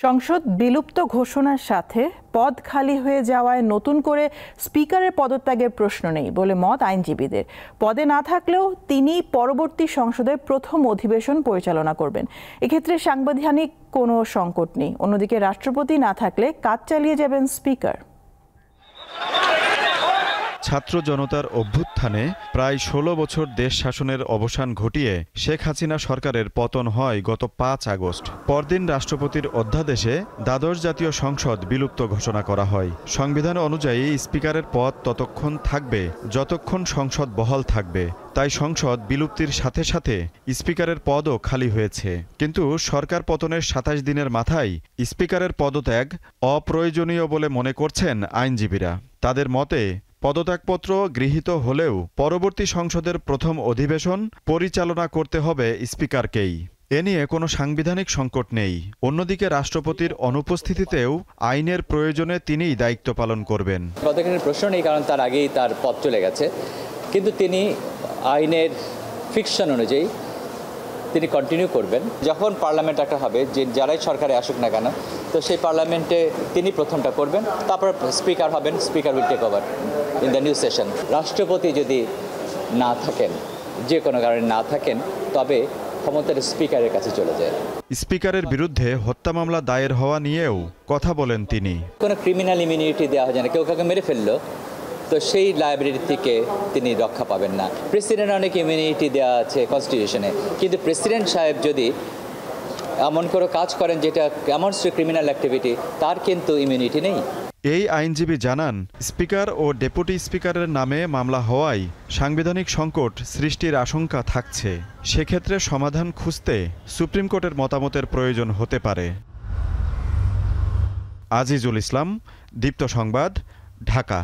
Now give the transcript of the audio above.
সংসদ বিলুপ্ত ঘোষণার সাথে পদ খালি হয়ে যাওয়ায় নতুন করে স্পিকারের পদত্যাগের প্রশ্ন নেই বলে মত আইনজীবীদের। পদে না থাকলেও তিনি পরবর্তী সংসদের প্রথম অধিবেশন পরিচালনা করবেন। এক্ষেত্রে সাংবিধানিক কোনো সংকট নেই। অন্যদিকে রাষ্ট্রপতি না থাকলে কাজ চালিয়ে যাবেন স্পিকার। ছাত্র জনতার অভ্যুত্থানে প্রায় ১৬ বছর দেশ শাসনের অবসান ঘটিয়ে শেখ হাসিনা সরকারের পতন হয় গত ৫ আগস্ট। পরদিন রাষ্ট্রপতির অধ্যাদেশে দ্বাদশ জাতীয় সংসদ বিলুপ্ত ঘোষণা করা হয়। সংবিধান অনুযায়ী স্পিকারের পদ ততক্ষণ থাকবে যতক্ষণ সংসদ বহাল থাকবে। তাই সংসদ বিলুপ্তির সাথে সাথে স্পিকারের পদও খালি হয়েছে। কিন্তু সরকার পতনের ২৭ দিনের মাথায় স্পিকারের পদত্যাগ অপ্রয়োজনীয় বলে মনে করছেন আইনজীবীরা। তাদের মতে পদত্যাগপত্র গৃহীত হলেও পরবর্তী সংসদের প্রথম অধিবেশন পরিচালনা করতে হবে স্পিকারকেই। এ নিয়ে কোনো সাংবিধানিক সংকট নেই। অন্যদিকে রাষ্ট্রপতির অনুপস্থিতিতেও আইনের প্রয়োজনে তিনিই দায়িত্ব পালন করবেন। পদত্যাগের প্রশ্ন নেই, কারণ তার আগেই তার পদ চলে গেছে। কিন্তু তিনি আইনের ফিকশন অনুযায়ী তিনি কন্টিনিউ করবেন। যখন পার্লামেন্ট একটা হবে, যে যারাই সরকারে আসুক না কেন, তো সেই পার্লামেন্টে তিনি প্রথমটা করবেন, তারপর স্পিকার হবেন। Speaker will take over in the new session. রাষ্ট্রপতি যদি না থাকেন, যে কোনো কারণে না থাকেন, তবে ক্ষমতার স্পিকারের কাছে চলে যায়। স্পিকারের বিরুদ্ধে হত্যা মামলা দায়ের হওয়া নিয়েও কথা বলেন তিনি। কোনো ক্রিমিনাল ইমিউনিটি দেওয়া হয় না। কেউ কাউকে মেরে ফেললো, তো সেই লাইব্রেরি থেকে তিনি রক্ষা পাবেন না। প্রেসিডেন্ট অনেক ইমিউনিটি দেওয়া আছে কনস্টিটিউশনে, কিন্তু প্রেসিডেন্ট সাহেব যদি এমন কোনো কাজ করেন যেটা এমন ক্রিমিনাল অ্যাক্টিভিটি, তার কিন্তু ইমিউনিটি নেই। এই আইনজীবী জানান, স্পিকার ও ডেপুটি স্পিকারের নামে মামলা হওয়ায় সাংবিধানিক সংকট সৃষ্টির আশঙ্কা থাকছে। সেক্ষেত্রে সমাধান খুঁজতে সুপ্রিম কোর্টের মতামতের প্রয়োজন হতে পারে। আজিজুল ইসলাম, দীপ্ত সংবাদ, ঢাকা।